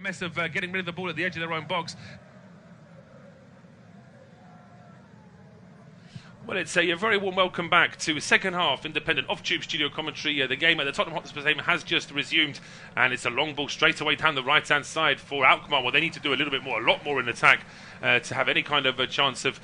mess of getting rid of the ball at the edge of their own box. Well, it's a very warm welcome back to second half independent off-tube studio commentary. The game at the Tottenham Hotspur Stadium has just resumed, and it's a long ball straight away down the right-hand side for Alkmaar. Well, they need to do a little bit more, a lot more in attack to have any kind of a chance of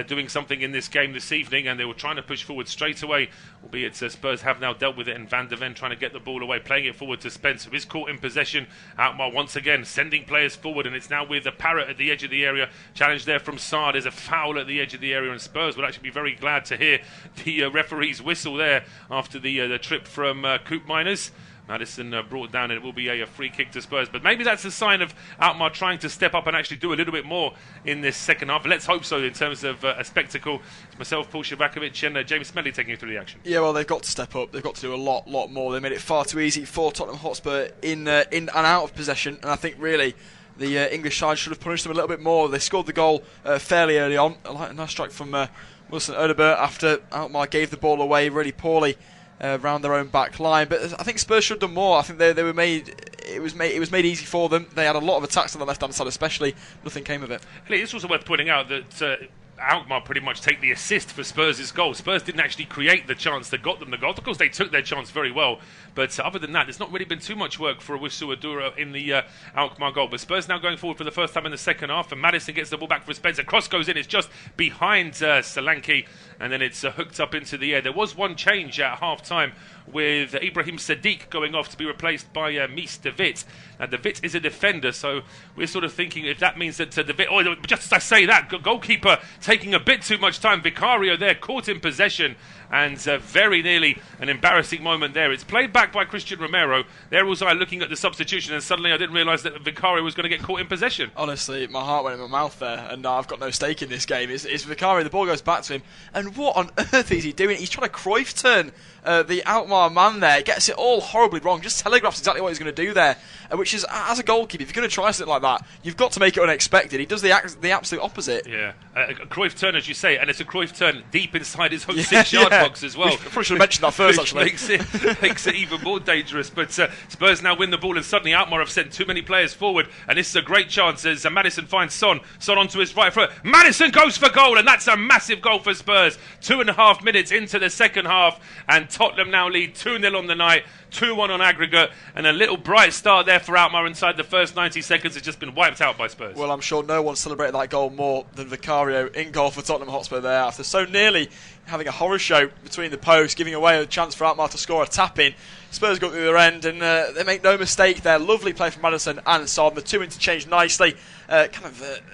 doing something in this game this evening, and they were trying to push forward straight away, albeit Spurs have now dealt with it, and Van der Ven trying to get the ball away, playing it forward to Spence, who is caught in possession. Alkmaar once again sending players forward, and it's now with the Parrott at the edge of the area. Challenge there from Saar. There's a foul at the edge of the area, and Spurs would actually be very glad to hear the referee's whistle there after the trip from Coop Miners. Maddison brought down, and it will be a free kick to Spurs. But maybe that's a sign of Alkmaar trying to step up and actually do a little bit more in this second half. Let's hope so in terms of a spectacle. It's myself, Paul Szczerbakowicz, and James Smedley taking you through the action. Yeah, well, they've got to step up. They've got to do a lot more. They made it far too easy for Tottenham Hotspur in and out of possession. And I think really the English side should have punished them a little bit more. They scored the goal fairly early on. A nice strike from Wilson Odebert after Alkmaar gave the ball away really poorly around their own back line. But I think Spurs should have done more. I think they were made. It was made easy for them. They had a lot of attacks on the left hand side, especially. Nothing came of it. It's also worth pointing out that Alkmaar pretty much take the assist for Spurs' goal. Spurs didn't actually create the chance that got them the goal. Of course, they took their chance very well, but other than that, there's not really been too much work for Owusu Adura in the Alkmaar goal. But Spurs now going forward for the first time in the second half, and Maddison gets the ball back for Spencer. Cross goes in, it's just behind Solanke, and then it's hooked up into the air. There was one change at half-time with Ibrahim Sadiq going off to be replaced by Mies de Wit. Now, de Wit is a defender, so we're sort of thinking if that means that de Wit... just as I say that, goalkeeper taking a bit too much time. Vicario there, caught in possession, and very nearly an embarrassing moment there. It's played back by Christian Romero. There was I looking at the substitution, and suddenly I didn't realise that Vicario was going to get caught in possession. Honestly, my heart went in my mouth there, and I've got no stake in this game. It's Vicario, the ball goes back to him, and what on earth is he doing? He's trying to Cruyff turn the Alkmaar man there, gets it all horribly wrong, just telegraphs exactly what he's going to do there, which is, as a goalkeeper, if you're going to try something like that, you've got to make it unexpected. He does the absolute opposite. Yeah, a Cruyff turn, as you say, and it's a Cruyff turn deep inside his own 6-yard box as well. We probably should have mentioned that first, actually. makes it even more dangerous. But Spurs now win the ball, and suddenly Alkmaar have sent too many players forward, and this is a great chance as Maddison finds Son onto his right foot. Maddison goes for goal, and that's a massive goal for Spurs. 2.5 minutes into the second half, and Tottenham now lead 2-0 on the night, 2-1 on aggregate, and a little bright start there for Alkmaar inside the first 90 seconds has just been wiped out by Spurs. Well, I'm sure no one celebrated that goal more than Vicario in goal for Tottenham Hotspur there, after so nearly having a horror show between the posts, giving away a chance for Alkmaar to score a tap-in. Spurs got to the other end, and they make no mistake there. Lovely play from Maddison and Son. The two interchanged nicely,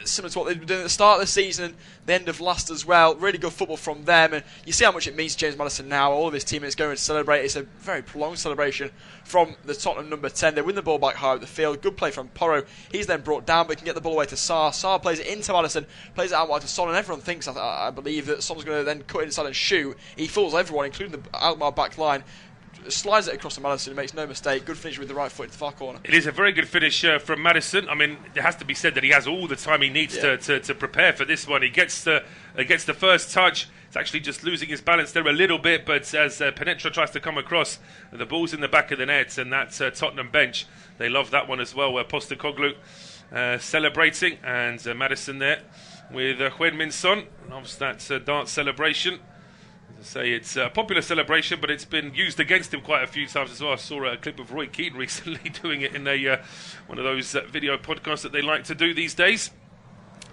similar to what they've been doing at the start of the season, the end of last as well. Really good football from them, and you see how much it means to James Maddison now. All of his teammates going to celebrate. It's a very prolonged celebration from the Tottenham number 10. They win the ball back high up the field. Good play from Porro. He's then brought down, but can get the ball away to Saar. Saar plays it into Maddison, plays it out wide to Son, and everyone thinks, I believe, that Son's going to then cut it inside and shoot. He fools everyone, including the Alkmaar back line. Slides it across to Maddison, makes no mistake. Good finish with the right foot into the far corner. It is a very good finish from Maddison. I mean, it has to be said that he has all the time he needs to prepare for this one. He gets the first touch. It's actually just losing his balance there a little bit, but as Penetra tries to come across, the ball's in the back of the net, and that Tottenham bench, they love that one as well, where Postecoglou celebrating, and Maddison there with Heung-min Son, loves that dance celebration. Say it's a popular celebration, but it's been used against him quite a few times as well. I saw a clip of Roy Keane recently doing it in one of those video podcasts that they like to do these days.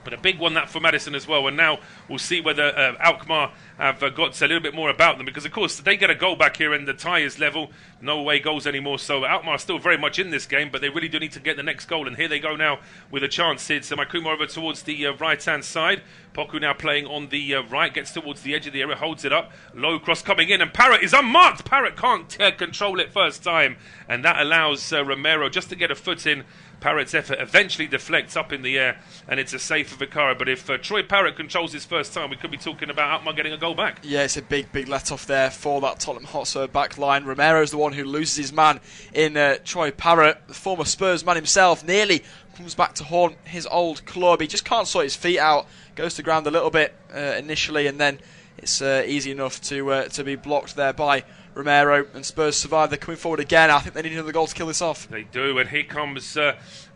But a big one that for Maddison as well, and now we'll see whether Alkmaar have got a little bit more about them, because of course they get a goal back here and the tie is level, no away goals anymore, so Alkmaar are still very much in this game, but they really do need to get the next goal, and here they go now with a chance. It's Makuma over towards the right hand side. Poku now playing on the right, gets towards the edge of the area, holds it up, low cross coming in, and Parrott is unmarked. Parrott can't control it first time, and that allows Romero just to get a foot in. Parrott's effort eventually deflects up in the air, and it's a save for Vicario. But if Troy Parrott controls his first time, we could be talking about Alkmaar getting a goal back. Yeah, it's a big let-off there for that Tottenham Hotspur back line. Romero's the one who loses his man in Troy Parrott. The former Spurs man himself nearly comes back to haunt his old club. He just can't sort his feet out. Goes to ground a little bit initially, and then it's easy enough to be blocked there by Romero, and Spurs survive. They're coming forward again. I think they need another goal to kill this off. They do, and here comes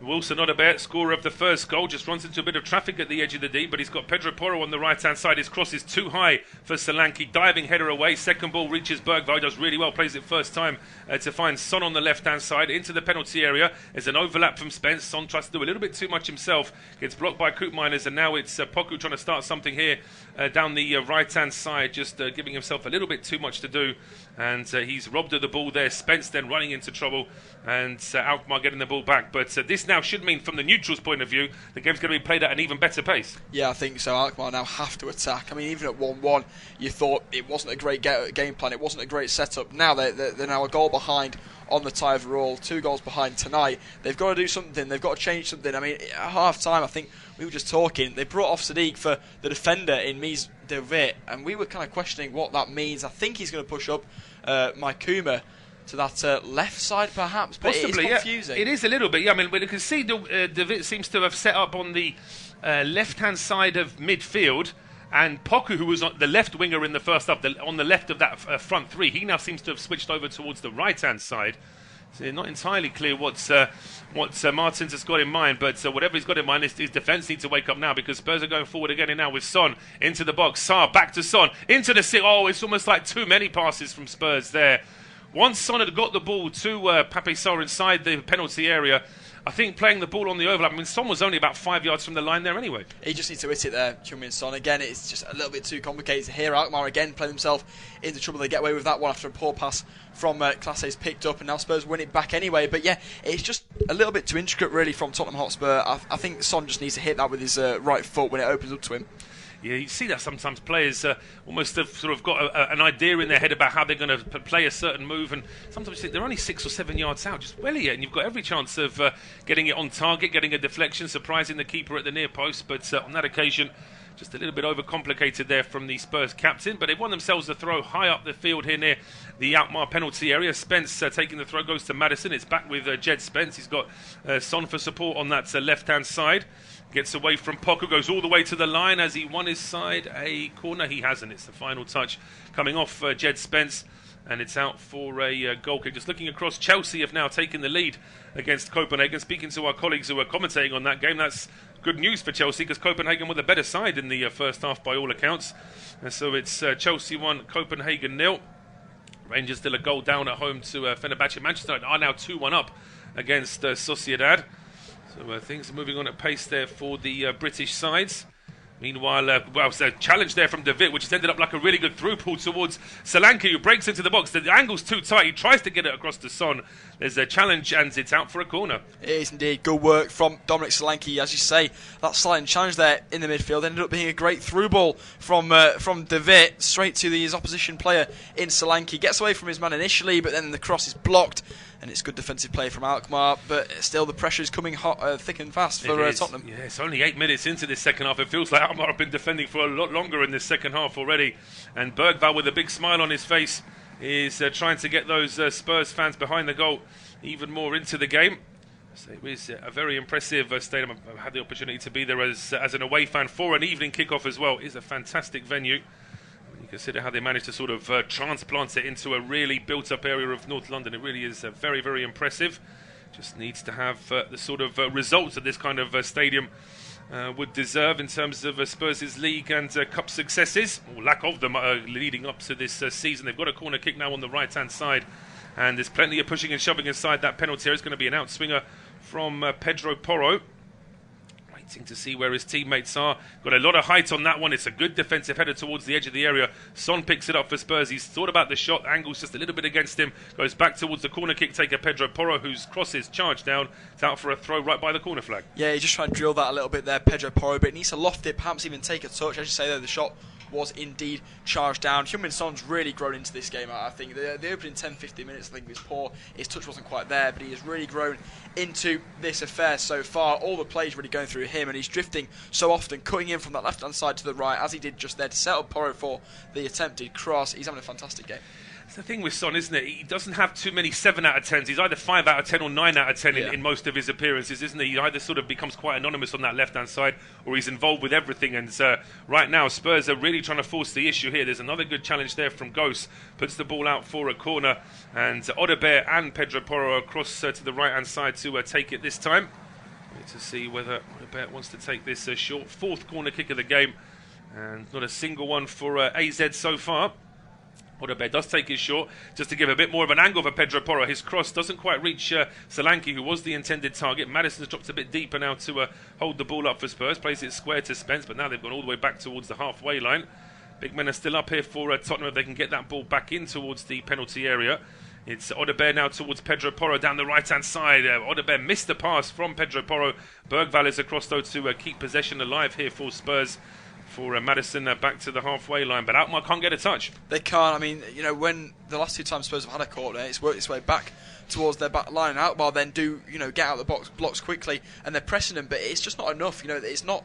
Wilson Odobert, scorer of the first goal. Just runs into a bit of traffic at the edge of the D, but he's got Pedro Porro on the right-hand side. His cross is too high for Solanke. Diving header away. Second ball reaches Bergvall. He does really well, plays it first time to find Son on the left-hand side. Into the penalty area. There's an overlap from Spence. Son tries to do a little bit too much himself. Gets blocked by Koopmeiners, and now it's Poku trying to start something here down the right-hand side, just giving himself a little bit too much to do. And he's robbed of the ball there. Spence then running into trouble, and Alkmaar getting the ball back. But this now should mean, from the neutrals' point of view, the game's going to be played at an even better pace. Yeah, I think so. Alkmaar now have to attack. I mean, even at 1-1, you thought it wasn't a great game plan. It wasn't a great setup. Now they're now a goal behind on the tie overall, 2 goals behind tonight. They've got to do something. They've got to change something. I mean, at half-time, I think we were just talking. They brought off Sadiq for the defender in Mies de Wit, and we were kind of questioning what that means. I think he's going to push up Maikuma to that left side, perhaps, but possibly, it is confusing. Yeah. It is a little bit, yeah. I mean, you can see de Wit seems to have set up on the left-hand side of midfield, and Poku, who was on the left winger in the first half, on the left of that front three, he now seems to have switched over towards the right-hand side. So not entirely clear what Martins has got in mind, but whatever he's got in mind, his defence needs to wake up now, because Spurs are going forward again now with Son into the box. Sarr back to Son into the six. Oh, it's almost like too many passes from Spurs there. Once Son had got the ball to Pape Sarr inside the penalty area, I think playing the ball on the overlap, I mean, Son was only about 5 yards from the line there anyway. He just needs to hit it there, Heung-min Son. Again, it's just a little bit too complicated here. Alkmaar again play themselves into trouble. They get away with that one after a poor pass from Classe's picked up, and now Spurs win it back anyway. But yeah, it's just a little bit too intricate really from Tottenham Hotspur. I think Son just needs to hit that with his right foot when it opens up to him. Yeah, you see that sometimes players almost have sort of got an idea in their head about how they're going to play a certain move, and sometimes you think they're only 6 or 7 yards out, just welly it, and you've got every chance of getting it on target, getting a deflection, surprising the keeper at the near post. But on that occasion, just a little bit overcomplicated there from the Spurs captain, but they've won themselves a throw high up the field here near the Alkmaar penalty area. Spence taking the throw, goes to Maddison. It's back with Jed Spence. He's got Son for support on that left-hand side. Gets away from Poku, goes all the way to the line. Has he won his side a corner? He hasn't. It's the final touch coming off Jed Spence, and it's out for a goal kick. Just looking across, Chelsea have now taken the lead against Copenhagen. Speaking to our colleagues who are commentating on that game, that's good news for Chelsea, because Copenhagen were the better side in the first half by all accounts. And so it's Chelsea 1, Copenhagen 0. Rangers still a goal down at home to Fenerbahce. Manchester are now 2-1 up against Sociedad. So things are moving on at pace there for the British sides. Meanwhile, it's a challenge there from de Wit, which has ended up like a really good through ball towards Solanke, who breaks into the box. The angle's too tight. He tries to get it across to Son. There's a challenge, and it's out for a corner. It is indeed. Good work from Dominic Solanke. As you say, that sliding challenge there in the midfield ended up being a great through ball from de Wit straight to his opposition player in Solanke. Gets away from his man initially, but then the cross is blocked. And it's good defensive play from Alkmaar, but still the pressure is coming hot, thick and fast for Tottenham. Yeah, it's only 8 minutes into this second half. It feels like Alkmaar have been defending for a lot longer in this second half already. And Bergvall, with a big smile on his face, is trying to get those Spurs fans behind the goal even more into the game. So it was a very impressive stadium. I've had the opportunity to be there as an away fan for an evening kickoff as well. It is a fantastic venue. You consider how they managed to sort of transplant it into a really built-up area of North London. It really is very, very impressive. Just needs to have the sort of results that this kind of stadium would deserve in terms of Spurs' league and cup successes, or lack of them leading up to this season. They've got a corner kick now on the right-hand side, and there's plenty of pushing and shoving inside that penalty area. It's going to be an outswinger from Pedro Porro. Waiting to see where his teammates are. Got a lot of height on that one. It's a good defensive header towards the edge of the area. Son picks it up for Spurs. He's thought about the shot. Angle's just a little bit against him. Goes back towards the corner kick taker Pedro Porro, whose cross is charged down. It's out for a throw right by the corner flag. Yeah, he just tried to drill that a little bit there, Pedro Porro, but he needs to loft it, perhaps even take a touch. As you say there, the shot was indeed charged down. Heung-min Son's really grown into this game, I think. The opening 10-15 minutes, I think, was poor. His touch wasn't quite there, but he has really grown into this affair so far. All the plays really going through him, and he's drifting so often, cutting in from that left-hand side to the right, as he did just there to set up Porro for the attempted cross. He's having a fantastic game. It's the thing with Son, isn't it? He doesn't have too many 7 out of 10s. He's either 5 out of 10 or 9 out of 10 in most of his appearances, isn't he? He either sort of becomes quite anonymous on that left-hand side, or he's involved with everything. And right now, Spurs are really trying to force the issue here. There's another good challenge there from Ghost. Puts the ball out for a corner, and Odobert and Pedro Porro across to the right-hand side to take it this time. Wait to see whether Odobert wants to take this short 4th corner kick of the game, and not a single one for AZ so far. Odobert does take his short, just to give a bit more of an angle for Pedro Porro. His cross doesn't quite reach Solanke, who was the intended target. Madison's dropped a bit deeper now to hold the ball up for Spurs. Plays it square to Spence, but now they've gone all the way back towards the halfway line. Big men are still up here for Tottenham if they can get that ball back in towards the penalty area. It's Odobert now towards Pedro Porro down the right-hand side. Odobert missed the pass from Pedro Porro. Bergvall is across, though, to keep possession alive here for Spurs. For Madison back to the halfway line, but Alkmaar can't get a touch. They can't. I mean, when the last 2 times Spurs have had a corner, it's worked its way back towards their back line. Alkmaar then do, get out of the blocks quickly, and they're pressing them, but it's just not enough. It's not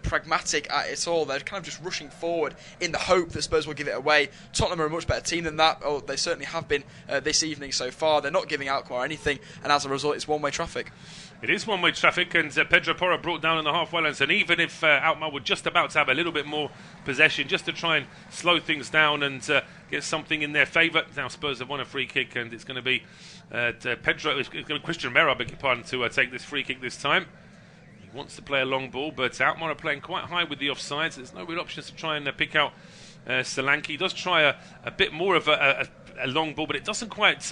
pragmatic at it all. They're kind of just rushing forward in the hope that Spurs will give it away. Tottenham are a much better team than that. Oh, they certainly have been this evening so far. They're not giving Alkmaar anything, and as a result, it's one-way traffic. It is one-way traffic, and Pedro Porro brought down in the halfway lines. And even if Alkmaar were just about to have a little bit more possession, just to try and slow things down and get something in their favour. Now Spurs have won a free kick, and it's going to be Christian Romero, I beg your pardon, to take this free kick this time. He wants to play a long ball, but Alkmaar are playing quite high with the offsides. There's no real options to try and pick out Solanke. He does try a bit more of a long ball, but it doesn't quite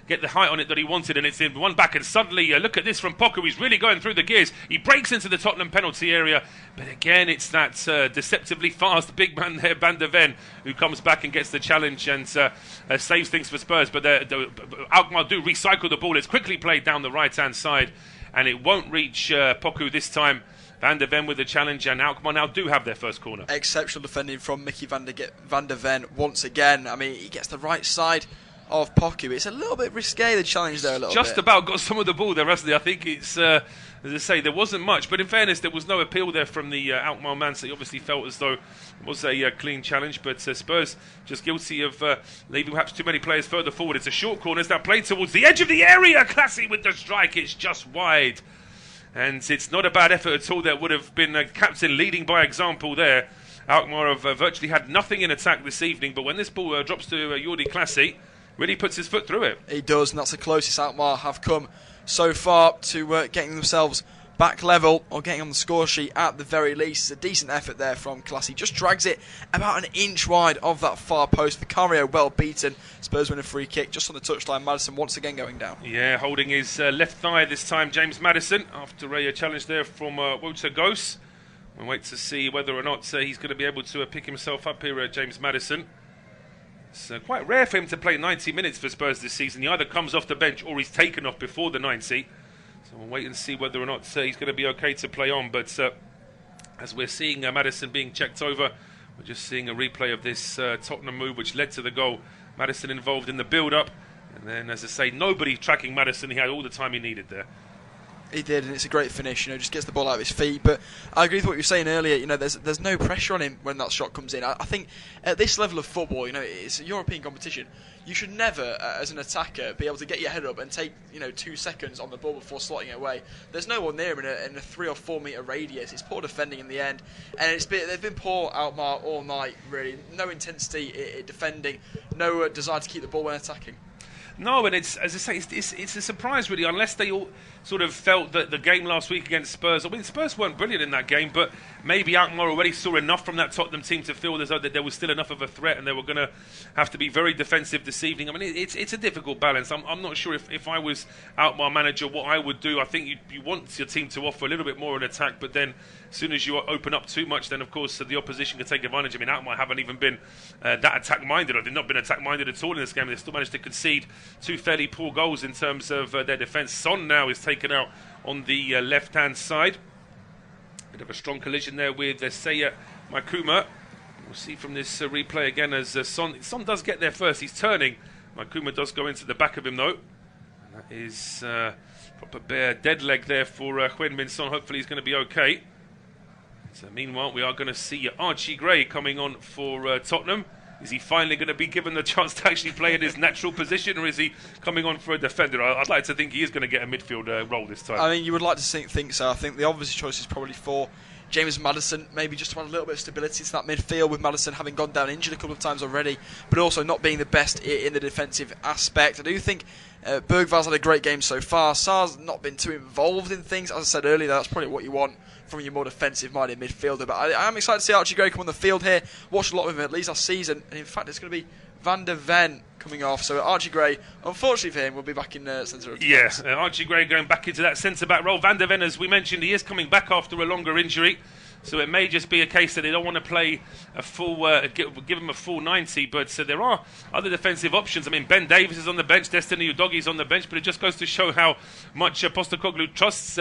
get the height on it that he wanted, and it's in one back. And suddenly, look at this from Poku. He's really going through the gears. He breaks into the Tottenham penalty area, but again, it's that deceptively fast big man there, Van der Ven, who comes back and gets the challenge and saves things for Spurs. But Alkmaar do recycle the ball. It's quickly played down the right-hand side, and it won't reach Poku this time. Van der Ven with the challenge, and Alkmaar now do have their first corner. Exceptional defending from Mickey van der Ven once again. I mean, he gets the right side of Poku. It's a little bit risque, the challenge there, a little Just bit. about got some of the ball there, hasn't he? I think it's, as I say, there wasn't much, but in fairness, there was no appeal there from the Alkmaar man, so he obviously felt as though it was a clean challenge, but Spurs just guilty of leaving perhaps too many players further forward. It's a short corner, it's now played towards the edge of the area. Classy with the strike, it's just wide. And it's not a bad effort at all. There would have been a captain leading by example there. Alkmaar have virtually had nothing in attack this evening, but when this ball drops to Jordi Classy, really puts his foot through it. He does, and that's the closest Alkmaar have come so far to getting themselves back level or getting on the score sheet at the very least. It's a decent effort there from Classy. Just drags it about an inch wide of that far post. Vicario well beaten. Spurs win a free kick just on the touchline. Madison once again going down. Yeah, holding his left thigh this time, James Madison, after a challenge there from Walter Ghost. We'll wait to see whether or not he's going to be able to pick himself up here, James Madison. It's quite rare for him to play 90 minutes for Spurs this season. He either comes off the bench or he's taken off before the 90. So we'll wait and see whether or not he's going to be okay to play on. But as we're seeing Madison being checked over, we're just seeing a replay of this Tottenham move which led to the goal. Madison involved in the build-up. And then, as I say, nobody tracking Madison. He had all the time he needed there. He did, and it's a great finish. Just gets the ball out of his feet. But I agree with what you were saying earlier. There's no pressure on him when that shot comes in. I think at this level of football, it's a European competition. You should never, as an attacker, be able to get your head up and take 2 seconds on the ball before slotting it away. There's no one near him in a 3 or 4 metre radius. It's poor defending in the end, and they've been poor Alkmaar all night. Really, no intensity in defending, no desire to keep the ball when attacking. No, and it's, as I say, it's a surprise really, unless they all sort of felt that the game last week against Spurs, I mean, Spurs weren't brilliant in that game, but maybe Alkmaar already saw enough from that Tottenham team to feel as though that there was still enough of a threat and they were going to have to be very defensive this evening. I mean, it's a difficult balance. I'm not sure if I was Alkmaar manager what I would do. I think you want your team to offer a little bit more in attack, but then as soon as you open up too much, then of course the opposition can take advantage. I mean, Alkmaar haven't even been that attack-minded, or they've not been attack-minded at all in this game. They've still managed to concede 2 fairly poor goals in terms of their defence. Son now is taken out on the left-hand side. Bit of a strong collision there with Seiya Makuma. We'll see from this replay again as Son does get there first. He's turning. Makuma does go into the back of him though. And that is proper bare dead leg there for Heung-min Son. Hopefully he's going to be okay. So meanwhile, we are going to see Archie Gray coming on for Tottenham. Is he finally going to be given the chance to actually play in his natural position, or is he coming on for a defender? I'd like to think he is going to get a midfield role this time. I mean, you would like to think so. I think the obvious choice is probably for James Maddison, maybe just to add a little bit of stability to that midfield, with Maddison having gone down injured a couple of times already, but also not being the best in the defensive aspect. I do think Bergval's had a great game so far. Sarr's not been too involved in things. As I said earlier, that's probably what you want from your more defensive-minded midfielder. But I am excited to see Archie Gray come on the field here. Watched a lot of him at least last season, and in fact, it's going to be Van der Ven coming off. So Archie Gray, unfortunately for him, will be back in centre of defence. Yeah, Archie Gray going back into that centre-back role. Van der Ven, as we mentioned, he is coming back after a longer injury. So it may just be a case that they don't want to play a full, give him a full 90. But there are other defensive options. I mean, Ben Davies is on the bench, Destiny Udogi's on the bench. But it just goes to show how much Postecoglou trusts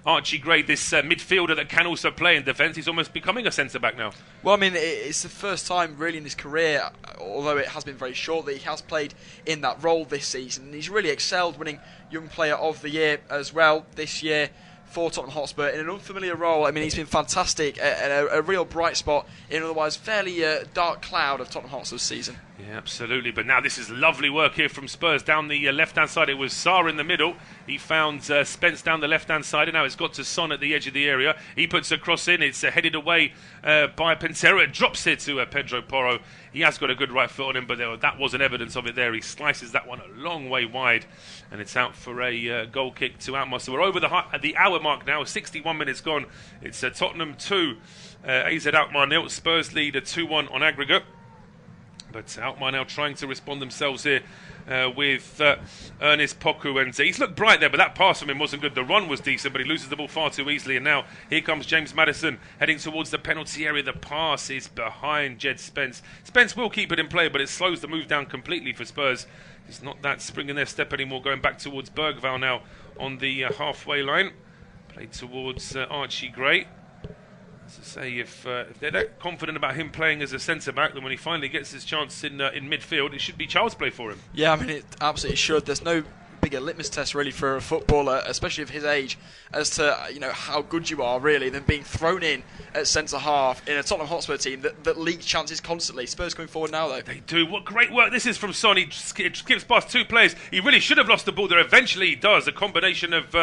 Archie Gray, this midfielder that can also play in defence. He's almost becoming a centre-back now. Well, I mean, it's the first time really in his career, although it has been very short, that he has played in that role this season. And he's really excelled, winning Young Player of the Year as well this year for Tottenham Hotspur in an unfamiliar role. I mean, he's been fantastic and a real bright spot in an otherwise fairly dark cloud of Tottenham Hotspur's season. Yeah, absolutely. But now this is lovely work here from Spurs down the left-hand side. It was Sarr in the middle. He found Spence down the left-hand side, and now it's got to Son at the edge of the area. He puts a cross in. It's headed away by Pentero. It drops it to Pedro Porro. He has got a good right foot on him, but that wasn't evidence of it there. He slices that one a long way wide, and it's out for a goal kick to Alkmaar. So we're over the hour mark now. 61 minutes gone. It's Tottenham 2, AZ Alkmaar 0. Spurs lead 2-1 on aggregate. But Alkmaar now trying to respond themselves here with Ernest Poku. And he's looked bright there, but that pass from him wasn't good. The run was decent, but he loses the ball far too easily. And now here comes James Maddison heading towards the penalty area. The pass is behind Jed Spence. Spence will keep it in play, but it slows the move down completely for Spurs. It's not that spring in their step anymore, going back towards Bergval now on the halfway line. Played towards Archie Gray. As I say, if they're that confident about him playing as a centre-back, then when he finally gets his chance in midfield, it should be child's play for him. Yeah, I mean, it absolutely should. There's no bigger litmus test really for a footballer, especially of his age, as to how good you are really, than being thrown in at centre-half in a Tottenham Hotspur team that leaks chances constantly. Spurs coming forward now, though. They do. What great work this is from Son. He skips past two players. He really should have lost the ball there. Eventually he does. A combination of...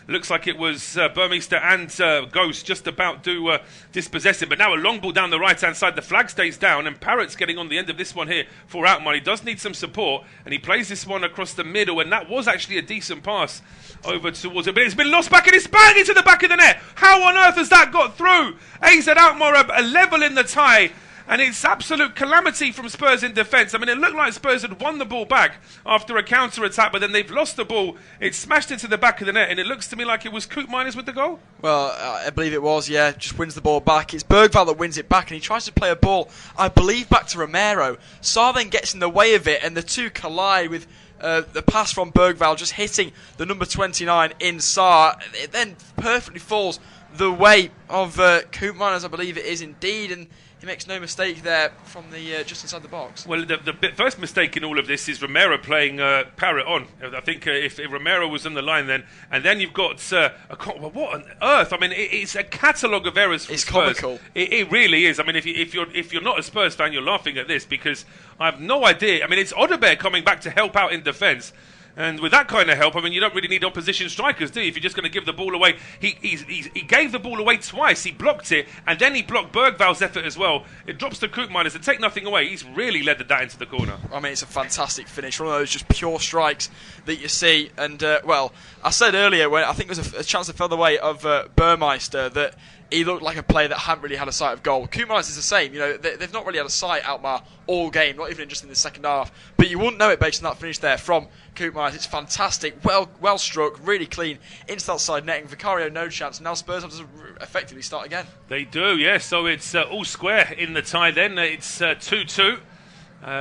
looks like it was Burmeister and Ghost just about to dispossess him. But now a long ball down the right-hand side. The flag stays down, and Parrott's getting on the end of this one here for Alkmaar. He does need some support, and he plays this one across the middle, and that was actually a decent pass over towards him. But it's been lost back, and it's bang into the back of the net. How on earth has that got through? AZ Alkmaar a level in the tie. And it's absolute calamity from Spurs in defence. I mean, it looked like Spurs had won the ball back after a counter-attack, but then they've lost the ball. It's smashed into the back of the net, and it looks to me like it was Koopmeiners with the goal. Well, I believe it was, yeah. Just wins the ball back. It's Bergval that wins it back, and he tries to play a ball, I believe, back to Romero. Sarr then gets in the way of it, and the two collide with the pass from Bergval just hitting the number 29 in Sarr. It then perfectly falls the way of Koopmeiners, I believe it is indeed, and he makes no mistake there from the just inside the box. Well, the first mistake in all of this is Romero playing Parrott on. I think if Romero was on the line then, and then you've got what on earth? I mean, it's a catalogue of errors from Spurs. Comical. It really is. I mean, if you're not a Spurs fan, you're laughing at this because I have no idea. I mean, it's Odobert coming back to help out in defence. And with that kind of help, I mean, you don't really need opposition strikers, do you? If you're just going to give the ball away. He gave the ball away twice. He blocked it, and then he blocked Bergval's effort as well. It drops to Koopmeiners and take nothing away. He's really led that into the corner. I mean, it's a fantastic finish. One of those just pure strikes that you see. And, well, I said earlier, when I think there was a chance that fell the way of Burmeister, that he looked like a player that hadn't really had a sight of goal. Koopmeiners is the same. They've not really had a sight, Alkmaar, all game, not even just in the second half. But you wouldn't know it based on that finish there from Koopmeiners. It's fantastic, well struck, really clean, into that side netting. Vicario no chance. Now Spurs have to effectively start again. They do, yeah. So it's all square in the tie then. It's 2-2.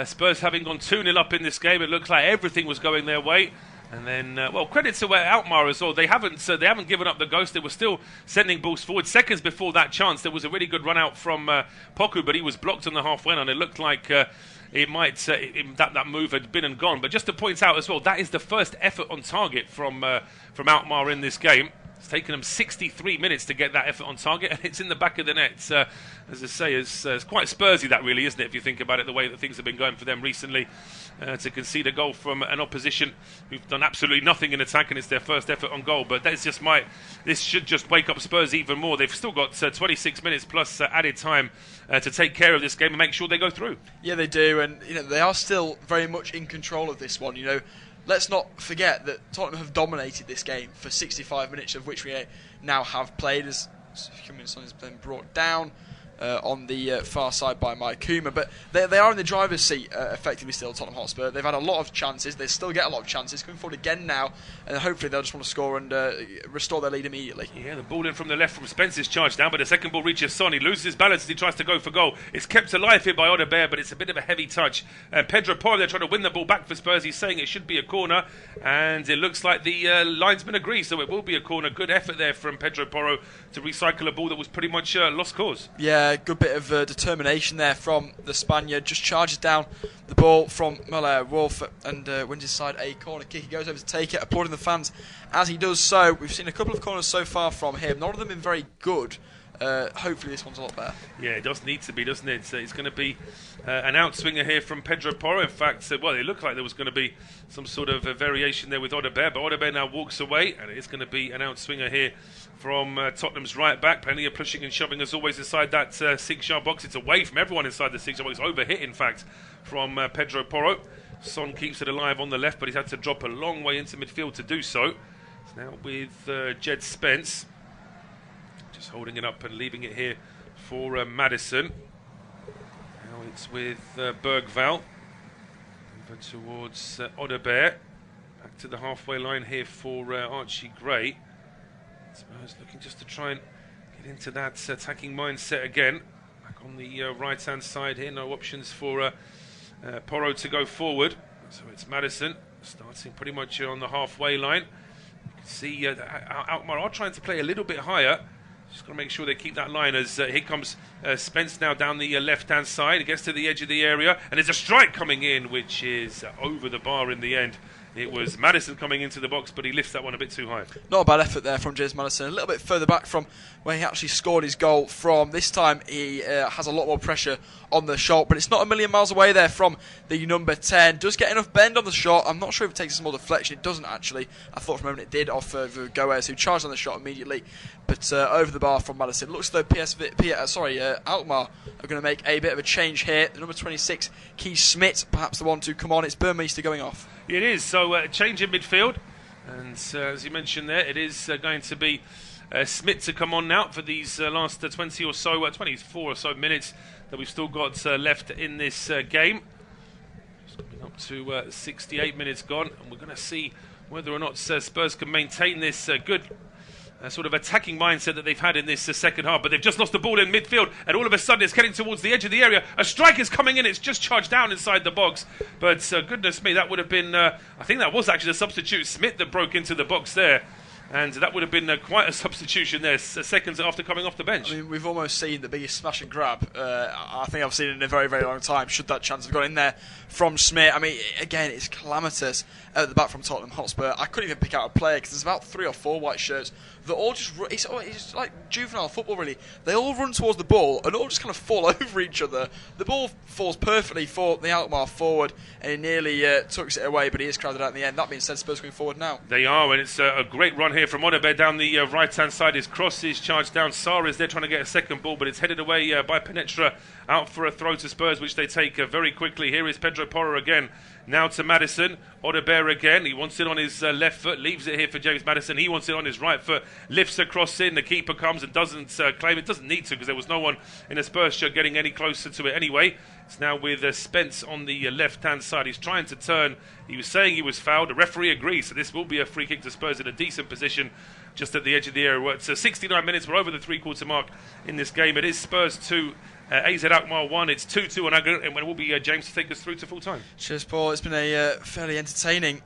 Spurs having gone 2-0 up in this game. It looks like everything was going their way. And then, credit to Alkmaar as well. They haven't given up the ghost. They were still sending balls forward. Seconds before that chance, there was a really good run out from Poku, but he was blocked on the halfway line. It looked like that move had been and gone. But just to point out as well, that is the first effort on target from Alkmaar in this game. It's taken them 63 minutes to get that effort on target, and it's in the back of the net. As I say, it's quite Spursy, that really, isn't it, if you think about it, the way that things have been going for them recently. To concede a goal from an opposition who've done absolutely nothing in attack, and it's their first effort on goal. But this should just wake up Spurs even more. They've still got 26 minutes plus added time to take care of this game and make sure they go through. Yeah, they do, and they are still very much in control of this one. Let's not forget that Tottenham have dominated this game for 65 minutes, of which we now have played, as Huminson has been brought down on the far side by Mike Kuma. But they are in the driver's seat, effectively still, Tottenham Hotspur. They've had a lot of chances. They still get a lot of chances. Coming forward again now, and hopefully they'll just want to score and restore their lead immediately. Yeah, the ball in from the left from Spence is charged down, but the second ball reaches Son. He loses his balance as he tries to go for goal. It's kept alive here by Odobert, but it's a bit of a heavy touch. Pedro Porro, they're trying to win the ball back for Spurs. He's saying it should be a corner, and it looks like the linesman agrees, so it will be a corner. Good effort there from Pedro Porro to recycle a ball that was pretty much lost cause. Yeah, good bit of determination there from the Spaniard. Just charges down the ball from Muller Wolf and wins his side a corner kick. He goes over to take it, applauding the fans as he does so. We've seen a couple of corners so far from him. None of them been very good. Hopefully this one's a lot better. Yeah, it does need to be, doesn't it? It's going to be an outswinger here from Pedro Porro. In fact, it looked like there was going to be some sort of a variation there with Odobert, but Odobert now walks away, and it's going to be an outswinger here from Tottenham's right back. Plenty of pushing and shoving as always inside that 6-yard box. It's away from everyone inside the 6-yard box. It's overhit, in fact, from Pedro Porro. Son keeps it alive on the left, but he's had to drop a long way into midfield to do so. It's now with Jed Spence. Just holding it up and leaving it here for Madison. Now it's with Bergvall. Over towards Odobert. Back to the halfway line here for Archie Gray. Spurs looking just to try and get into that attacking mindset again. Back on the right-hand side here. No options for Porro to go forward. So it's Madison starting pretty much on the halfway line. You can see Alkmaar are trying to play a little bit higher. Just got to make sure they keep that line as here comes Spence now down the left-hand side. He gets to the edge of the area, and there's a strike coming in, which is over the bar in the end. It was Madison coming into the box, but he lifts that one a bit too high. Not a bad effort there from James Madison. A little bit further back from where he actually scored his goal from. This time he has a lot more pressure on the shot, but it's not a million miles away there from the number 10. Does get enough bend on the shot. I'm not sure if it takes a small deflection. It doesn't actually. I thought for a moment it did off Goes, who charged on the shot immediately, but over the bar from Madison. Looks as though Alkmaar are going to make a bit of a change here. The number 26, Keith Smith, perhaps the one to come on. It's Burmeister going off. It is, so change in midfield, and as you mentioned there, it is going to be Smith to come on now for these last 24 or so minutes that we've still got left in this game. Just coming up to 68 minutes gone, and we're going to see whether or not Spurs can maintain this good sort of attacking mindset that they've had in this second half, but they've just lost the ball in midfield, and all of a sudden it's getting towards the edge of the area. A strike is coming in, it's just charged down inside the box, but goodness me, that would have been I think that was actually the substitute Smith that broke into the box there, and that would have been quite a substitution there seconds after coming off the bench. I mean, we've almost seen the biggest smash and grab I think I've seen it in a very, very long time, should that chance have gone in there from Smith. I mean, again, it's calamitous at the back from Tottenham Hotspur. I couldn't even pick out a player because there's about 3 or 4 white shirts that all just it's like juvenile football, really. They all run towards the ball and all just kind of fall over each other. The ball falls perfectly for the Alkmaar forward, and he nearly tucks it away, but he is crowded out in the end. That being said, Spurs going forward now. They are, and it's a great run here from Odobert down the right-hand side. His cross is charged down. Sarr is there trying to get a second ball, but it's headed away by Penetra, out for a throw to Spurs, which they take very quickly. Here is Pedro Porro again. Now to Madison. Odobert again. He wants it on his left foot. Leaves it here for James Madison. He wants it on his right foot. Lifts a cross in. The keeper comes and doesn't claim it. Doesn't need to because there was no one in a Spurs shirt getting any closer to it anyway. It's now with Spence on the left-hand side. He's trying to turn. He was saying he was fouled. The referee agrees. So this will be a free kick to Spurs in a decent position just at the edge of the area. It's 69 minutes. We're over the three-quarter mark in this game. It is Spurs 2. AZ Alkmaar 1, it's 2-2 on aggregate, and it will be James to take us through to full time. Cheers, Paul. It's been a fairly entertaining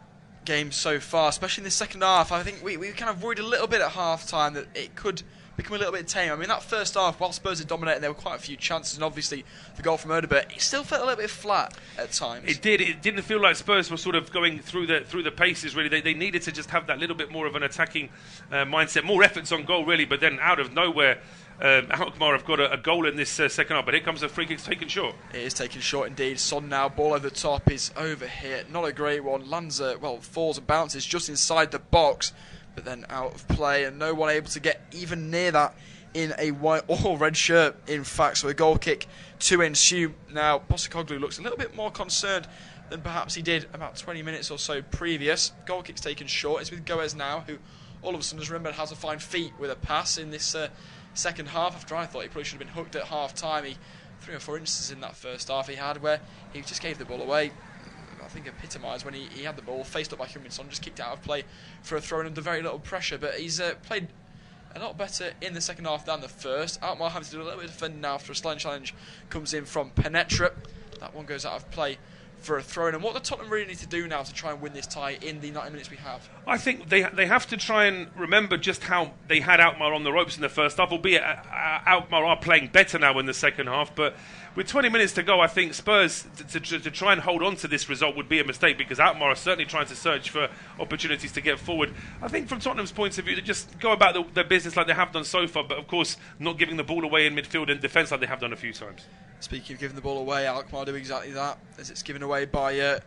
game so far, especially in the second half. I think we kind of worried a little bit at half-time that it could become a little bit tame. I mean, that first half, while Spurs had dominated, there were quite a few chances, and obviously the goal from Odegaard, it still felt a little bit flat at times. It did. It didn't feel like Spurs were sort of going through the paces, really. They needed to just have that little bit more of an attacking mindset, more efforts on goal, really, but then out of nowhere, Alkmaar have got a goal in this second half, but here comes a free kick taken short. It is taken short indeed. Son now, ball over the top, is over here. Not a great one. Lands, falls and bounces just inside the box, but then out of play, and no one able to get even near that in a white or red shirt, in fact. So a goal kick to ensue. Now, Postecoglou looks a little bit more concerned than perhaps he did about 20 minutes or so previous. Goal kick's taken short. It's with Goes now, who all of a sudden has remembered how to find feet with a pass in this second half, after I thought he probably should have been hooked at half-time. 3 or 4 instances in that first half he had where he just gave the ball away. I think epitomised when he had the ball, faced up by Son, just kicked out of play for a throw-in under very little pressure. But he's played a lot better in the second half than the first. Alkmaar having to do a little bit of defending now after a slant challenge comes in from Penetra. That one goes out of play for a throw-in. And what the Tottenham really need to do now to try and win this tie in the 90 minutes we have? I think they have to try and remember just how they had Alkmaar on the ropes in the first half, albeit Alkmaar are playing better now in the second half, but with 20 minutes to go, I think Spurs to try and hold on to this result would be a mistake, because Alkmaar are certainly trying to search for opportunities to get forward. I think from Tottenham's point of view, they just go about their business like they have done so far, but of course not giving the ball away in midfield and defence like they have done a few times. Speaking of giving the ball away, Alkmaar do exactly that, as it's given away by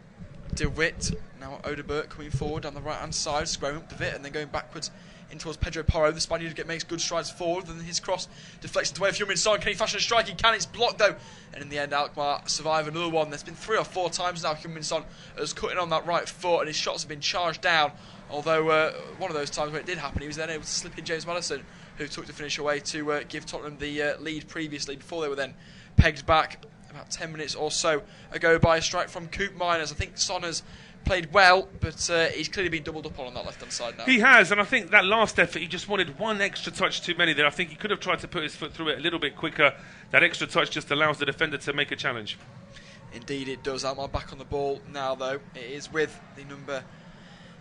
De Witt. Now Odegaard coming forward on the right hand side, squaring up De Witt and then going backwards in towards Pedro Porro. The Spaniard makes good strides forward, and then his cross deflects it away from Son. Can he fashion a strike? He can. It's blocked though, and in the end Alkmaar survive another one. There's been 3 or 4 times now Son has cut in on that right foot, and his shots have been charged down, although one of those times when it did happen, he was then able to slip in James Maddison, who took the finish away to give Tottenham the lead previously, before they were then pegged back about 10 minutes or so ago by a strike from Coop Miners. I think Son has played well, but he's clearly been doubled up on that left-hand side now. He has, and I think that last effort, he just wanted one extra touch too many there. I think he could have tried to put his foot through it a little bit quicker. That extra touch just allows the defender to make a challenge. Indeed it does. Alkmaar back on the ball now, though. It is with the number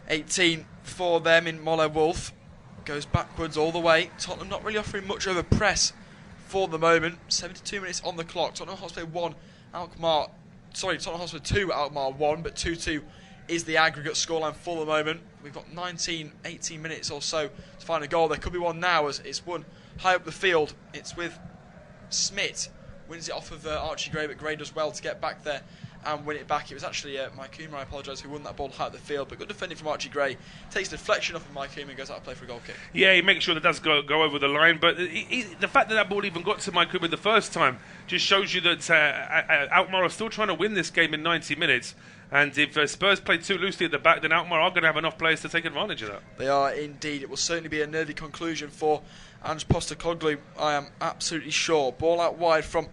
18 for them in Molle Wolf. Goes backwards all the way. Tottenham not really offering much of a press for the moment. 72 minutes on the clock. Tottenham Hotspur 1, Tottenham Hotspur 2, Alkmaar 1, but 2-2 is the aggregate scoreline for the moment. We've got 18 minutes or so to find a goal. There could be one now, as it's one high up the field. It's with Smith. Wins it off of Archie Gray, but Gray does well to get back there and win it back. It was actually Mike Coomer, I apologise, who won that ball high up the field, but good defending from Archie Gray. Takes deflection off of Mike Coomer and goes out to play for a goal kick. Yeah, he makes sure that does go over the line, but the fact that ball even got to Mike Coomer the first time just shows you that Alkmaar are still trying to win this game in 90 minutes. And if Spurs play too loosely at the back, then Alkmaar are going to have enough players to take advantage of that. They are indeed. It will certainly be a nervy conclusion for Ange Postecoglou, I am absolutely sure. Ball out wide from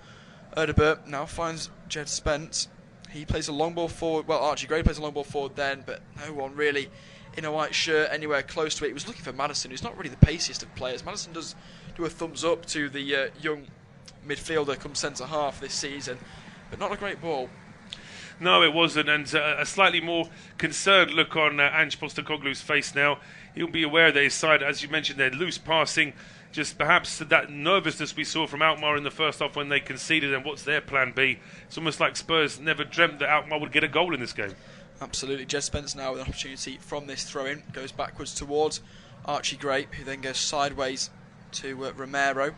Odegaard. Now finds Jed Spence. He plays a long ball forward. Well, Archie Gray plays a long ball forward then, but no one really in a white shirt anywhere close to it. He was looking for Maddison, who's not really the paciest of players. Maddison does do a thumbs up to the young midfielder come centre half this season, but not a great ball. No, it wasn't, and a slightly more concerned look on Ange Postecoglou's face now. He'll be aware that his side, as you mentioned, they're loose passing, just perhaps that nervousness we saw from Alkmaar in the first half when they conceded, and what's their plan B? It's almost like Spurs never dreamt that Alkmaar would get a goal in this game. Absolutely. Jed Spence now with an opportunity from this throw-in, goes backwards towards Archie Gray, who then goes sideways to Romero.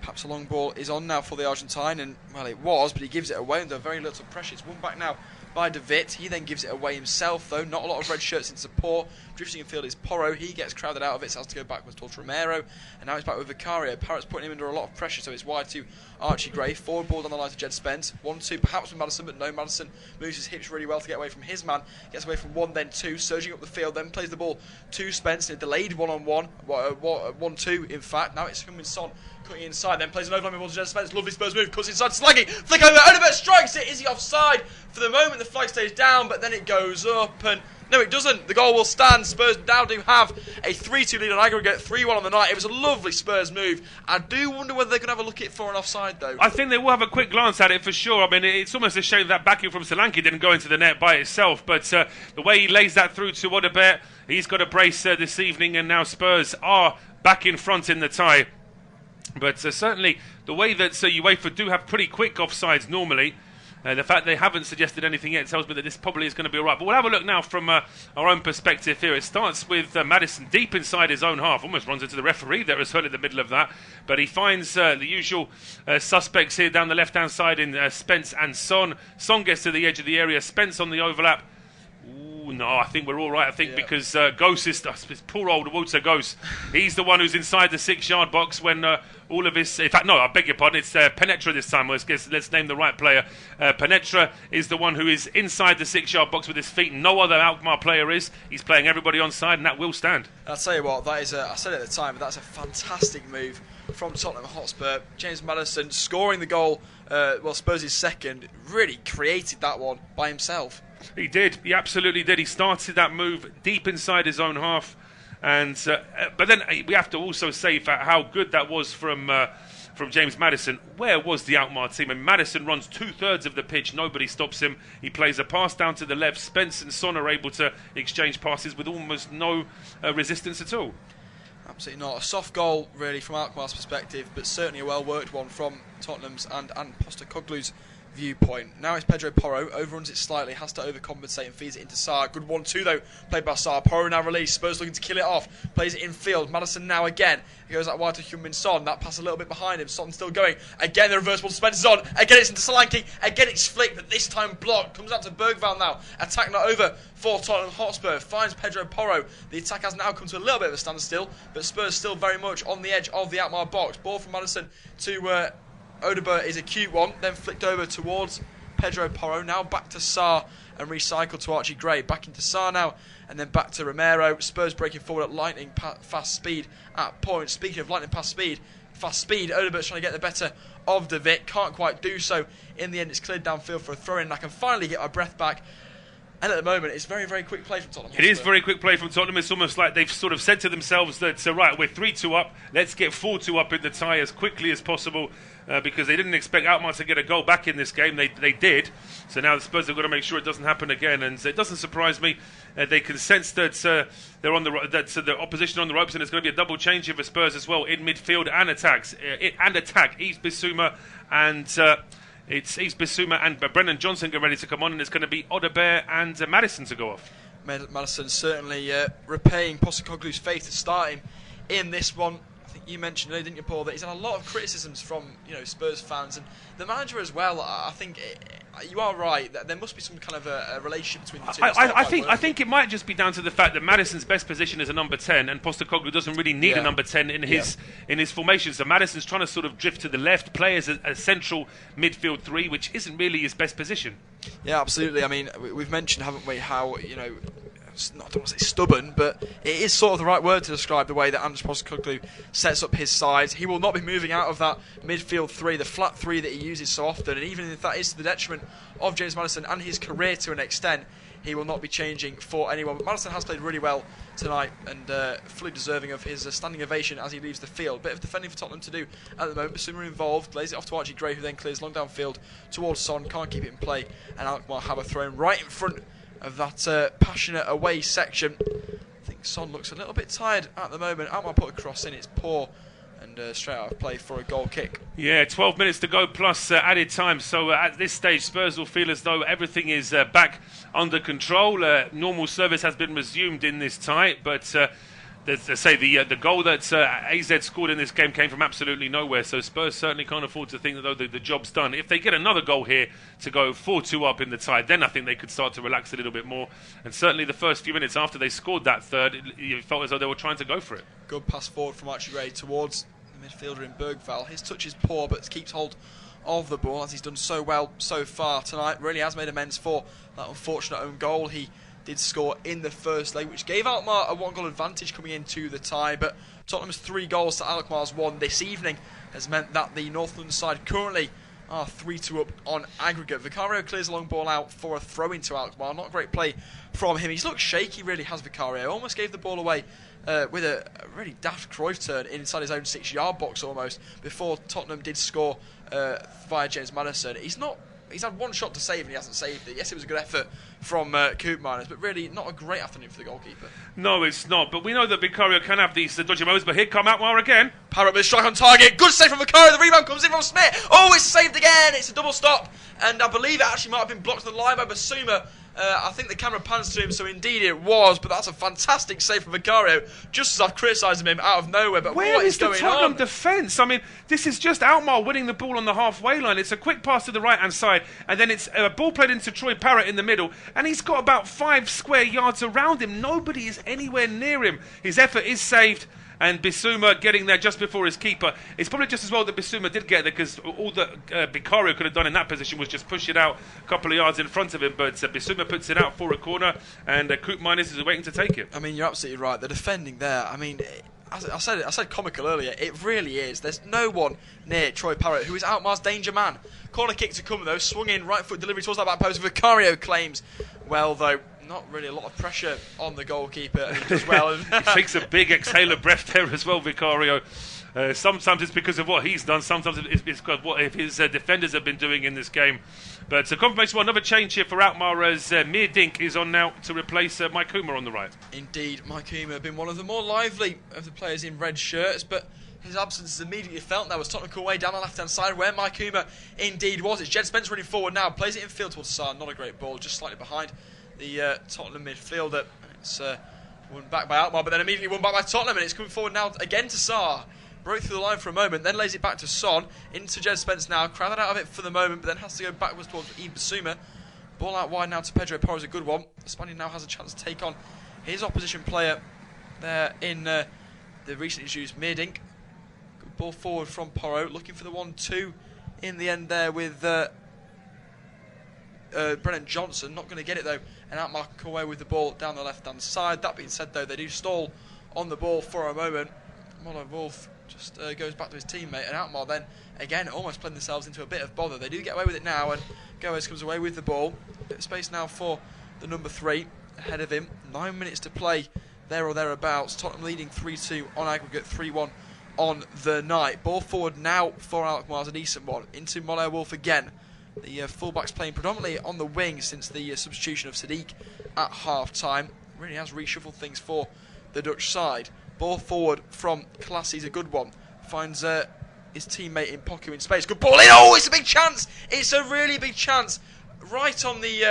Perhaps a long ball is on now for the Argentine, and well, it was, but he gives it away under very little pressure. It's won back now by De Witt. He then gives it away himself, though. Not a lot of red shirts in support. Drifting in field is Porro. He gets crowded out of it, so has to go backwards towards Romero, and now he's back with Vicario. Parrott's putting him under a lot of pressure, so it's wide to Archie Gray. Forward ball down the line to Jed Spence. 1-2 perhaps with Maddison, but no, Maddison moves his hips really well to get away from his man. Gets away from 1, then 2, surging up the field, then plays the ball to Spence in a delayed 1-on-1. 1-2 in fact. Now it's Son cutting inside, then plays an overlapping ball to Jed Spence. Lovely Spurs move, cuts inside, Slaggy, flick over, Odegaard strikes it. Is he offside? For the moment the flag stays down, but then it goes up, and No, it doesn't. The goal will stand. Spurs now do have a 3-2 lead on aggregate, 3-1 on the night. It was a lovely Spurs move. I do wonder whether they're going to have a look at it for an offside, though. I think they will have a quick glance at it for sure. I mean, it's almost a shame that backing from Solanke didn't go into the net by itself, but the way he lays that through to Odobert, he's got a brace this evening, and now Spurs are back in front in the tie. But certainly, the way that UEFA do have pretty quick offsides normally, the fact they haven't suggested anything yet tells me that this probably is going to be all right. But we'll have a look now from our own perspective here. It starts with Maddison deep inside his own half. Almost runs into the referee there as well in the middle of that. But he finds the usual suspects here down the left-hand side in Spence and Son. Son gets to the edge of the area. Spence on the overlap. No, I think we're all right. I think because Ghost is poor old Walter Ghost. He's the one who's inside the 6-yard box when all of his. In fact, no, I beg your pardon. It's Penetra this time. Let's name the right player. Penetra is the one who is inside the 6-yard box with his feet. No other Alkmaar player is. He's playing everybody onside, and that will stand. I'll tell you what. That is. I said it at the time, but that's a fantastic move from Tottenham Hotspur. James Maddison scoring the goal. Spurs' second, really created that one by himself. He did. He absolutely did. He started that move deep inside his own half, and but then we have to also say how good that was from James Maddison. Where was the Alkmaar team? And Maddison runs 2/3 of the pitch. Nobody stops him. He plays a pass down to the left. Spence and Son are able to exchange passes with almost no resistance at all. Absolutely not. A soft goal, really, from Alkmaar's perspective, but certainly a well-worked one from Tottenham's and Postecoglou's viewpoint. Now it's Pedro Porro, overruns it slightly, has to overcompensate and feeds it into Sarr. Good 1-2 though, played by Sarr. Porro now released, Spurs looking to kill it off, plays it in field. Maddison now again, he goes out wide to Heung-min Son, that pass a little bit behind him, Son still going, again the reverse ball to Spencer's on, again it's into Solanke, again it's flicked, but this time blocked, comes out to Bergvall now, attack not over for Tottenham Hotspur, finds Pedro Porro. The attack has now come to a little bit of a standstill, but Spurs still very much on the edge of the Alkmaar box. Ball from Maddison to Odobert is a cute one, then flicked over towards Pedro Porro, now back to Sarr and recycled to Archie Gray, back into Sarr now and then back to Romero. Spurs breaking forward at lightning fast speed at points. Speaking of lightning fast speed, Odobert's trying to get the better of De Vic, can't quite do so. In the end it's cleared downfield for a throw in and I can finally get my breath back. And at the moment, it's very, very quick play from Tottenham. It is very quick play from Tottenham. It's almost like they've sort of said to themselves that, right, we're 3-2 up. Let's get 4-2 up in the tie as quickly as possible because they didn't expect Alkmaar to get a goal back in this game. They did. So now the Spurs have got to make sure it doesn't happen again. And it doesn't surprise me. They can sense that they're on the opposition on the ropes, and it's going to be a double change here for Spurs as well in midfield and attacks and attack. Yves Bissouma and. It's Bissouma and Brennan Johnson getting ready to come on, and it's going to be Odobert and Maddison to go off. Maddison certainly repaying Postecoglou's faith to start him in this one. I think you mentioned earlier, didn't you, Paul, that he's had a lot of criticisms from Spurs fans and the manager as well. I think you are right. There must be some kind of a relationship between the two. I think it might just be down to the fact that Maddison's best position is a number 10, and Postecoglou doesn't really need a number 10 in his formation. So Maddison's trying to sort of drift to the left, play as a central midfield 3, which isn't really his best position. Yeah, absolutely. I mean, we've mentioned, haven't we, how I don't want to say stubborn, but it is sort of the right word to describe the way that Andris Postecoglou sets up his sides. He will not be moving out of that midfield 3, the flat 3 that he uses so often, and even if that is to the detriment of James Maddison and his career to an extent, he will not be changing for anyone. But Maddison has played really well tonight and fully deserving of his standing ovation as he leaves the field. Bit of defending for Tottenham to do at the moment. Bissouma involved, lays it off to Archie Gray, who then clears long downfield towards Son, can't keep it in play, and Alkmaar have a throw right in front of that passionate away section. I think Son looks a little bit tired at the moment. Alkmaar put a cross in, it's poor, and straight out of play for a goal kick. Yeah, 12 minutes to go plus added time. So at this stage, Spurs will feel as though everything is back under control. Normal service has been resumed in this tie, but the goal that AZ scored in this game came from absolutely nowhere. So Spurs certainly can't afford to think that the job's done. If they get another goal here to go 4-2 up in the tie, then I think they could start to relax a little bit more. And certainly the first few minutes after they scored that third, it felt as though they were trying to go for it. Good pass forward from Archie Gray towards the midfielder in Bergvall. His touch is poor, but keeps hold of the ball, as he's done so well so far tonight. Really has made amends for that unfortunate own goal he did score in the first leg, which gave Alkmaar a 1-goal advantage coming into the tie, but Tottenham's 3 goals to Alkmaar's 1 this evening has meant that the North London side currently are 3-2 up on aggregate. Vicario clears a long ball out for a throw into Alkmaar. Not a great play from him. He's looked shaky, really, has Vicario. Almost gave the ball away with a really daft Cruyff turn inside his own 6-yard box almost before Tottenham did score via James Maddison. He's had one shot to save and he hasn't saved it. Yes, it was a good effort from Koopmeiners, but really not a great afternoon for the goalkeeper. No, it's not. But we know that Vicario can have these dodgy moments. But here come Alkmaar again. Parrott with a strike on target. Good save from Vicario. The rebound comes in from Smith. Oh, it's saved again. It's a double stop. And I believe it actually might have been blocked on the line by Basuma. I think the camera pans to him, so indeed it was. But that's a fantastic save from Vicario, just as I've criticised him out of nowhere. But where what is the going Tottenham on? defence? I mean, this is just Alkmaar winning the ball on the halfway line. It's a quick pass to the right-hand side, and then it's a ball played into Troy Parrott in the middle, and he's got about 5 square yards around him. Nobody is anywhere near him. His effort is saved. And Bissouma getting there just before his keeper. It's probably just as well that Bissouma did get there, because all that Vicario could have done in that position was just push it out a couple of yards in front of him. But Bissouma puts it out for a corner, and Koopmeiners is waiting to take it. I mean, you're absolutely right. The defending there, I mean, I said comical earlier. It really is. There's no one near Troy Parrott, who is Alkmaar's danger man. Corner kick to come, though. Swung in, right foot delivery towards that back post. Vicario claims well, though. Not really a lot of pressure on the goalkeeper as well. He takes a big exhale of breath there as well, Vicario. Sometimes it's because of what he's done. Sometimes it's because of what his defenders have been doing in this game. But confirmation, another change here for Alkmaar as Mir Dink is on now to replace Mike Kuma on the right. Indeed, Mike Kuma has been one of the more lively of the players in red shirts, but his absence is immediately felt now as Tottenham come away down the left-hand side where Mike Kuma indeed was. It's Jed Spence running forward now, plays it in field towards Sarr. Not a great ball, just slightly behind the Tottenham midfielder. It's won back by Alkmaar, but then immediately won back by Tottenham, and it's coming forward now again to Sarr. Broke through the line for a moment, then lays it back to Son, into Jed Spence now, crowded out of it for the moment, but then has to go backwards towards Ian Basuma. Ball out wide now to Pedro Porro is a good one. The Spaniard now has a chance to take on his opposition player there in the recently introduced Mir Dink. Good ball forward from Porro, looking for the 1-2 in the end there with Brennan Johnson. Not going to get it though, and Alkmaar come away with the ball down the left-hand side. That being said though, they do stall on the ball for a moment. Molo Wolf just goes back to his teammate, and Alkmaar then again almost playing themselves into a bit of bother. They do get away with it now, and Goes comes away with the ball. Bit of space now for the number 3 ahead of him. 9 minutes to play there or thereabouts. Tottenham leading 3-2 on aggregate, 3-1 on the night. Ball forward now for Alkmaar, a decent one into Molo Wolf again. The fullback's playing predominantly on the wing since the substitution of Sadiq at half-time. Really has reshuffled things for the Dutch side. Ball forward from Klassi's a good one. Finds his teammate in Poku in space. Good ball in. Oh, it's a big chance. It's a really big chance. Right on the,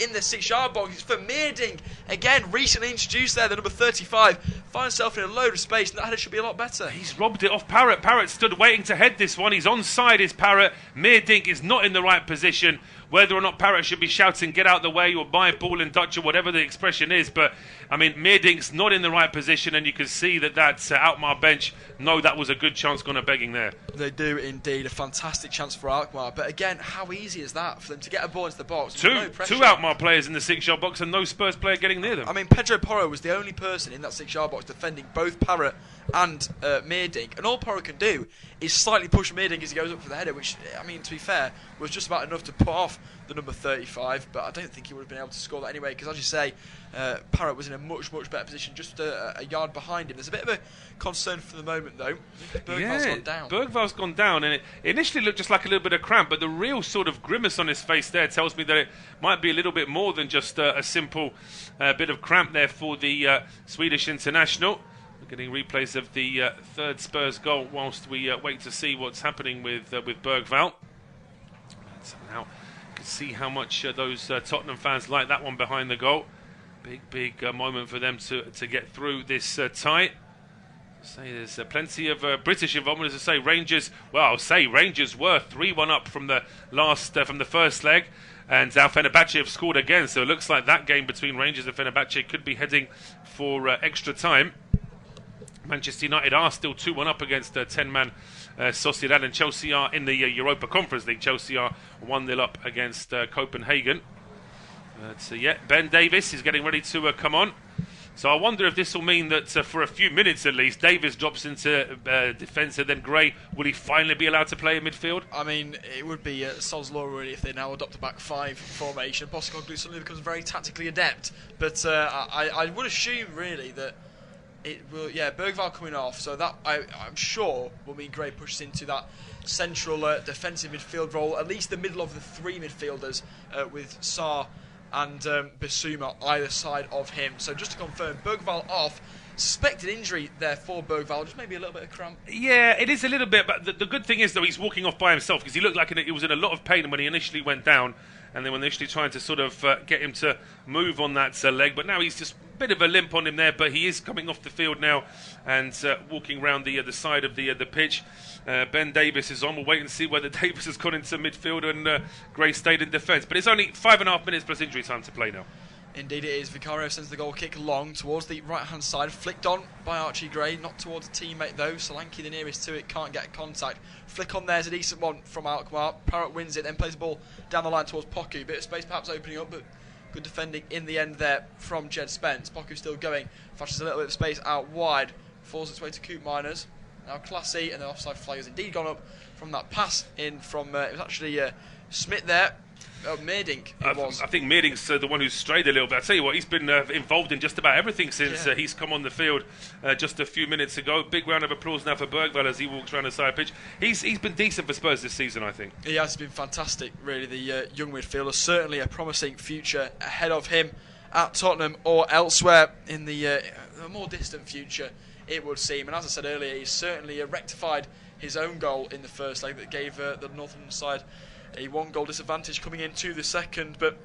in the 6-yard box. It's for Mir Dink. Again, recently introduced there, the number 35. Finds himself in a load of space, and that header should be a lot better. He's robbed it off Parrott. Parrott stood waiting to head this one. He's onside, is Parrott. Mir Dink is not in the right position. Whether or not Parrott should be shouting, get out the way, or my ball in Dutch, or whatever the expression is. But, I mean, Mir Dink's not in the right position, and you can see that Alkmaar bench know that was a good chance gone a begging there. They do indeed. A fantastic chance for Alkmaar. But again, how easy is that for them to get a ball into the box? Two Alkmaar players in the 6-yard box and no Spurs player getting near them. I mean, Pedro Porro was the only person in that 6-yard box defending both Parrott and Mir Dink. And all Porro can do is slightly push Mir Dink as he goes up for the header, which, I mean, to be fair, was just about enough to put off the number 35. But I don't think he would have been able to score that anyway, because as you say, Parrott was in a much better position, just a yard behind him. There's a bit of a concern for the moment, though. Bergval's gone down. Bergval's gone down, and it initially looked just like a little bit of cramp, but the real sort of grimace on his face there tells me that it might be a little bit more than just a simple bit of cramp there for the Swedish international. We're getting replays of the third Spurs goal whilst we wait to see what's happening with Bergval. So now you can see how much those Tottenham fans like that one behind the goal. Big moment for them to get through this tie. There's plenty of British involvement. As I say, Rangers were 3-1 up from the first leg, and now Fenerbahce have scored again. So it looks like that game between Rangers and Fenerbahce could be heading for extra time. Manchester United are still 2-1 up against 10-man Sociedad, and Chelsea are in the Europa Conference League. Chelsea are 1-0 up against Copenhagen. Ben Davies is getting ready to come on. So I wonder if this will mean that for a few minutes at least, Davis drops into defence, and then Gray, will he finally be allowed to play in midfield? I mean, it would be sod's law really if they now adopt a back five formation. Postecoglou suddenly becomes very tactically adept. But I would assume really that it will, Bergvall coming off, so that I'm sure will mean Gray pushes into that central defensive midfield role, at least the middle of the three midfielders with Sarr and Bissouma either side of him. So just to confirm, Bergvall off. Suspected injury there for Bergvall, just maybe a little bit of cramp. Yeah, it is a little bit, but the good thing is though he's walking off by himself, because he looked like he was in a lot of pain when he initially went down, and then when initially trying to sort of get him to move on that leg, but now he's just a bit of a limp on him there, but he is coming off the field now and walking around the side of the pitch. Ben Davis is on. We'll wait and see whether Davis has gone into midfield and Gray stayed in defence. But it's only 5.5 minutes plus injury time to play now. Indeed it is. Vicario sends the goal kick long towards the right-hand side, flicked on by Archie Gray, not towards a teammate though. Solanke, the nearest to it, can't get contact. Flick on there's a decent one from Alkmaar. Parrott wins it, then plays the ball down the line towards Poku. Bit of space perhaps opening up, but good defending in the end there from Jed Spence. Poku still going, flashes a little bit of space out wide, falls its way to Coop Miners. Now Classy, and the offside flag has indeed gone up from that pass in from, it was actually Smith there. Meerdink it was. I think Meerding's the one who's strayed a little bit. I tell you what, he's been involved in just about everything since he's come on the field just a few minutes ago. Big round of applause now for Bergvall as he walks around the side pitch. He's been decent for Spurs this season, I think. He has been fantastic, really. The young midfielder, certainly a promising future ahead of him at Tottenham or elsewhere in the more distant future, it would seem. And as I said earlier, he's certainly rectified his own goal in the first leg that gave the Northern side a 1-goal disadvantage coming into the second. But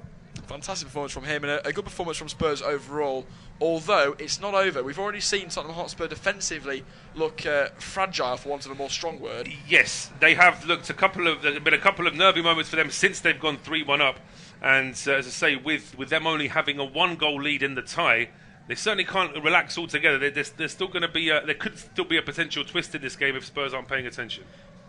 fantastic performance from him, and a good performance from Spurs overall, although it's not over. We've already seen Tottenham Hotspur defensively look fragile, for want of a more strong word. Yes, they have looked there's been a couple of nervy moments for them since they've gone 3-1 up, and as I say, with them only having a 1-goal lead in the tie, they certainly can't relax altogether. There's still going to be there could still be a potential twist in this game if Spurs aren't paying attention.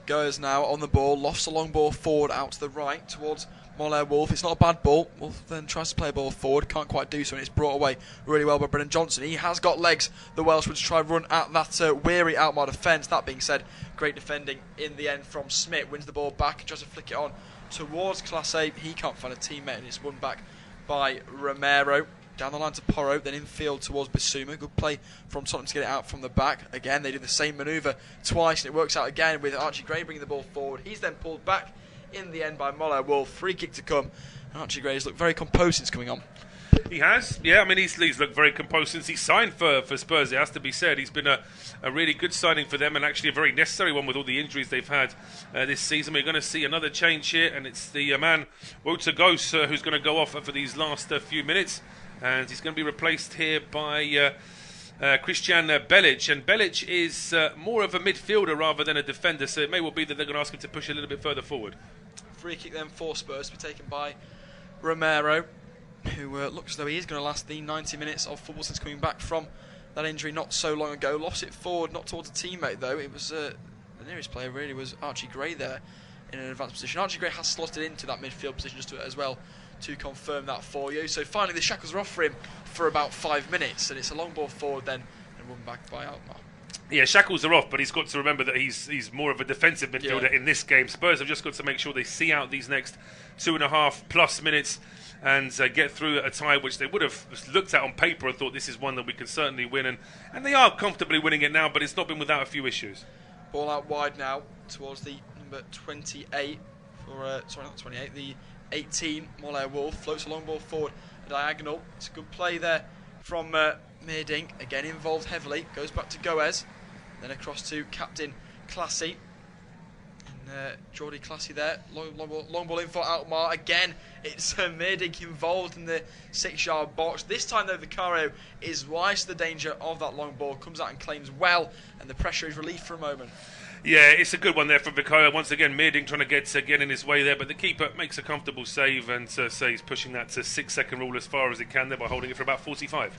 Goes now on the ball, lofts a long ball forward out to the right towards Moller Wolf. It's not a bad ball. Wolf then tries to play a ball forward, can't quite do so, and it's brought away really well by Brennan Johnson. He has got legs, the Welshman, to try and run at that weary Alkmaar defence. That being said, great defending in the end from Smith. Wins the ball back, tries to flick it on towards Classe. He can't find a teammate, and it's won back by Romero. Down the line to Porro, then infield towards Bissouma. Good play from Tottenham to get it out from the back. Again, they do the same manoeuvre twice, and it works out again with Archie Gray bringing the ball forward. He's then pulled back in the end by Moller Wolf. Free kick to come. Archie Gray has looked very composed since coming on. He has, yeah. I mean, he's looked very composed since he signed for Spurs. It has to be said. He's been a really good signing for them, and actually a very necessary one with all the injuries they've had this season. We're going to see another change here, and it's the man Wouter Ghost who's going to go off for these last few minutes. And he's going to be replaced here by Christian Belic. And Belic is more of a midfielder rather than a defender, so it may well be that they're going to ask him to push a little bit further forward. Free kick then for Spurs to be taken by Romero, who looks as though he is going to last the 90 minutes of football since coming back from that injury not so long ago. Lost it forward, not towards a teammate though. It was the nearest player really was Archie Gray there in an advanced position. Archie Gray has slotted into that midfield position just as well, to confirm that for you. So finally the shackles are off for him for about 5 minutes, and it's a long ball forward then and run back by Alkmaar. Yeah, shackles are off, but he's got to remember that he's more of a defensive midfielder in this game. Spurs have just got to make sure they see out these next 2.5+ minutes and get through a tie which they would have looked at on paper and thought this is one that we can certainly win, and they are comfortably winning it now, but it's not been without a few issues. Ball out wide now towards the number 28 for sorry, not 28, the 18, Moller Wolf floats a long ball forward, a diagonal. It's a good play there from Meerdink, again involved heavily, goes back to Goes, then across to Captain Classy, and Jordi Classy there, long ball in for Alkmaar. Again, it's Meerdink involved in the 6-yard box. This time though, Vicario is wise to the danger of that long ball, comes out and claims well, and the pressure is relieved for a moment. Yeah, it's a good one there from Vicario. Once again, Meerdink trying to get in his way there, but the keeper makes a comfortable save and he's pushing that to 6-second rule as far as it can there by holding it for about 45.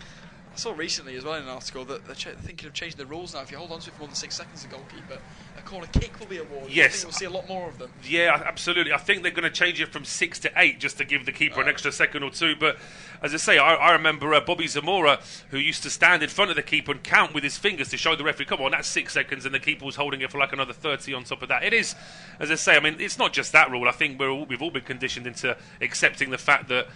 I saw recently as well in an article that they're thinking of changing the rules now. If you hold on to it for more than 6 seconds, a goalkeeper, a corner kick will be awarded. Yes. I think we'll see a lot more of them. Yeah, absolutely. I think they're going to change it from 6 to 8 just to give the keeper an extra second or two. But as I say, I remember Bobby Zamora, who used to stand in front of the keeper and count with his fingers to show the referee, come on, that's 6 seconds, and the keeper was holding it for like another 30 on top of that. It is, as I say, I mean, it's not just that rule. I think we've all been conditioned into accepting the fact that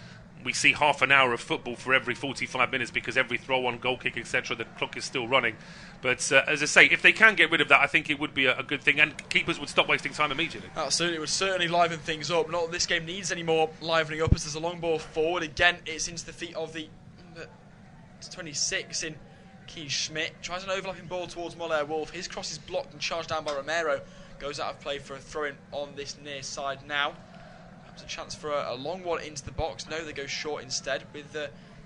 we see half an hour of football for every 45 minutes because every throw-on, goal kick, etc., the clock is still running. But as I say, if they can get rid of that, I think it would be a good thing, and keepers would stop wasting time immediately. Absolutely, it would certainly liven things up. Not that this game needs any more livening up, as there's a long ball forward. Again, it's into the feet of the 26 in Keith Schmidt. Tries an overlapping ball towards Moller-Wolf. His cross is blocked and charged down by Romero. Goes out of play for a throw-in on this near side now. A chance for a long one into the box. No, they go short instead with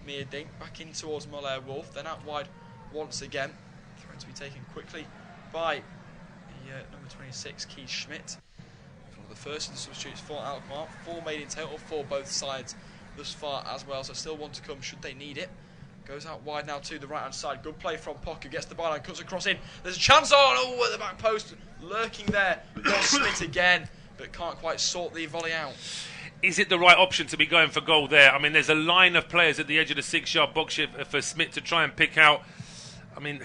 Meerdink back in towards Moller-Wolf. Then out wide once again. Throw to be taken quickly by the number 26, Keith Schmidt. One of the first of the substitutes for Alkmaar. 4 made in total for both sides thus far as well. So still one to come should they need it. Goes out wide now to the right-hand side. Good play from Pock, who gets the byline, cuts across in. There's a chance on at the back post. Lurking there. Schmidt again, but can't quite sort the volley out. Is it the right option to be going for goal there? I mean, there's a line of players at the edge of the 6-yard box for Smith to try and pick out. I mean,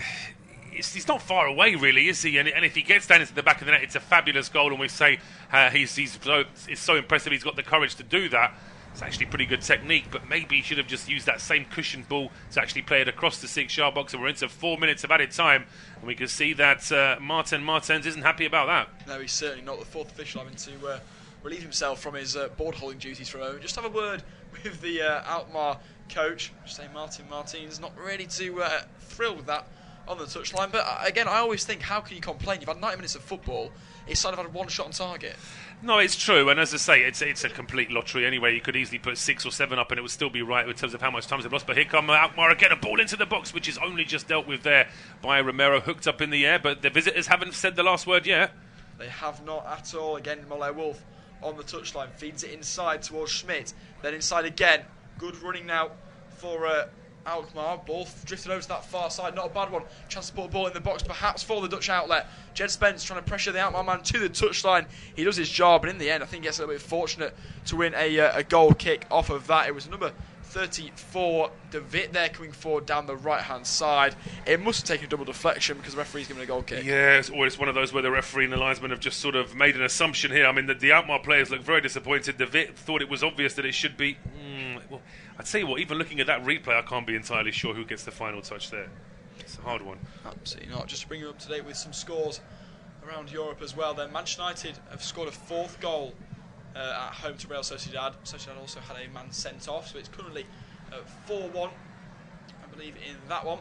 he's not far away, really, is he? And if he gets down into the back of the net, it's a fabulous goal, and we say it's so impressive he's got the courage to do that. It's actually pretty good technique, but maybe he should have just used that same cushion ball to actually play it across the 6-yard box, and we're into 4 minutes of added time, and we can see that Martens isn't happy about that. No, he's certainly not. The fourth official having to relieve himself from his board holding duties for a moment. Just have a word with the Alkmaar coach. Just say Martin Martins not really too thrilled with that on the touchline. But again, I always think, how can you complain? You've had 90 minutes of football. It's sort of had one shot on target. No, it's true, and as I say, it's a complete lottery anyway. You could easily put 6 or 7 up and it would still be right in terms of how much time they've lost. But here come Alkmaar again, a ball into the box, which is only just dealt with there by Romero, hooked up in the air. But the visitors haven't said the last word yet. They have not at all. Again, Moller-Wolf on the touchline, feeds it inside towards Schmidt, then inside again. Good running now for Alkmaar. Ball drifted over to that far side, not a bad one. Chance to put a ball in the box, perhaps for the Dutch outlet. Jed Spence trying to pressure the Alkmaar man to the touchline. He does his job, and in the end, I think he gets a little bit fortunate to win a goal kick off of that. It was number 34, De Witt there coming forward down the right-hand side. It must have taken a double deflection because the referee's given a goal kick. Yeah, it's one of those where the referee and the linesman have just sort of made an assumption here. I mean, the Alkmaar players look very disappointed. De Witt thought it was obvious that it should be. Well, I'd tell you what, even looking at that replay, I can't be entirely sure who gets the final touch there. It's a hard one. Absolutely not. Just to bring you up to date with some scores around Europe as well. Then Manchester United have scored a 4th goal at home to Real Sociedad. Sociedad also had a man sent off, so it's currently 4-1, I believe, in that one.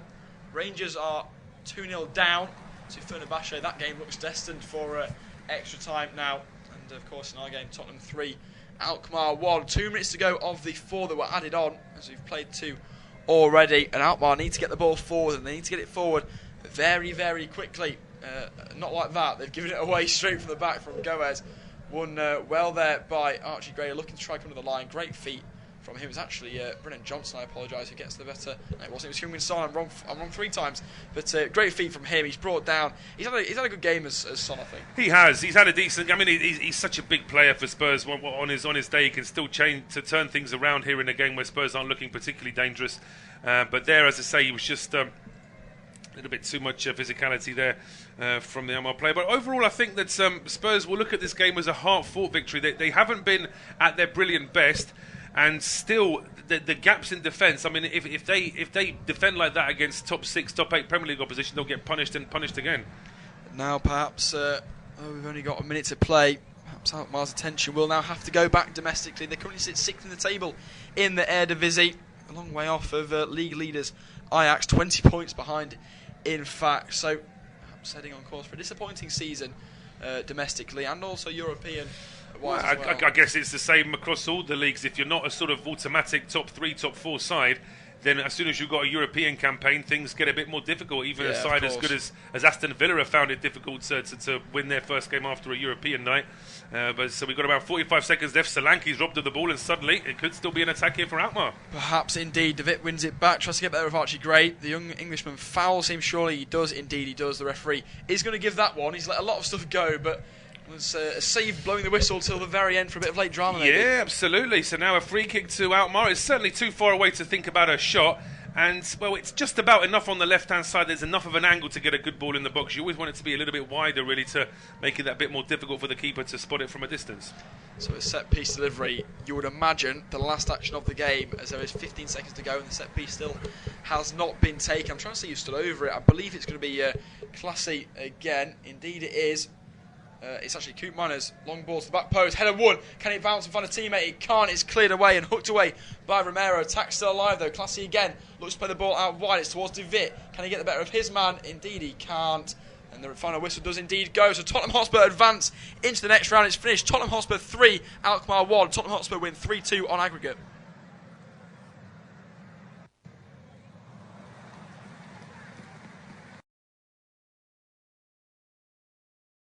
Rangers are 2-0 down to Fenerbahce. That game looks destined for extra time now. And of course, in our game, Tottenham 3, Alkmaar 1. 2 minutes to go of the 4 that were added on, as we've played 2 already. And Alkmaar need to get the ball forward, and they need to get it forward very, very quickly. Not like that. They've given it away straight from the back from Goes. Won well there by Archie Gray, looking to try under the line. Great feet from him. It's actually Brennan Johnson, I apologise, who gets the better. No, it wasn't. It was Heung-min Son. I'm wrong 3 times. But great feet from him. He's brought down. He's had a good game as Son, I think. He has. He's had a decent. I mean, he's such a big player for Spurs. On his day, he can still change to turn things around here in a game where Spurs aren't looking particularly dangerous. But there, as I say, he was just a little bit too much physicality there from the Alkmaar player. But overall, I think that Spurs will look at this game as a hard-fought victory. They haven't been at their brilliant best. And still, the gaps in defence. I mean, if they defend like that against top 6, top 8 Premier League opposition, they'll get punished and punished again. Now, perhaps, we've only got a minute to play. Perhaps Alkmaar's attention will now have to go back domestically. They currently sit 6th in the table in the Eredivisie, a long way off of league leaders Ajax, 20 points behind, in fact. So, perhaps heading on course for a disappointing season domestically and also European. Well, I guess it's the same across all the leagues. If you're not a sort of automatic top 3, top 4 side, then as soon as you've got a European campaign, things get a bit more difficult. Even a Yeah, side of as course. good as Aston Villa have found it difficult to win their first game after a European night. But so we've got about 45 seconds left. Solanke's robbed of the ball, and suddenly it could still be an attack here for Alkmaar. Perhaps indeed. De Witt wins it back, tries to get better with Archie Gray. The young Englishman fouls him, surely he does. Indeed he does. The referee is going to give that one. He's let a lot of stuff go, but was a save blowing the whistle till the very end for a bit of late drama. Maybe. Yeah, absolutely. So now a free kick to Alkmaar. It's certainly too far away to think about a shot. And, well, it's just about enough on the left-hand side. There's enough of an angle to get a good ball in the box. You always want it to be a little bit wider, really, to make it that bit more difficult for the keeper to spot it from a distance. So a set-piece delivery, you would imagine the last action of the game, as there is 15 seconds to go and the set-piece still has not been taken. I'm trying to see who's still over it. I believe it's going to be Classy again. Indeed it is. It's actually Coop Manners, long ball to the back post, header one. Can it bounce and find a teammate? It can't. It's cleared away and hooked away by Romero. Attack still alive though. Classy again looks to play the ball out wide. It's towards De Witt. Can he get the better of his man? Indeed he can't. And the final whistle does indeed go. So Tottenham Hotspur advance into the next round. It's finished. Tottenham Hotspur 3, Alkmaar 1. Tottenham Hotspur win 3-2 on aggregate.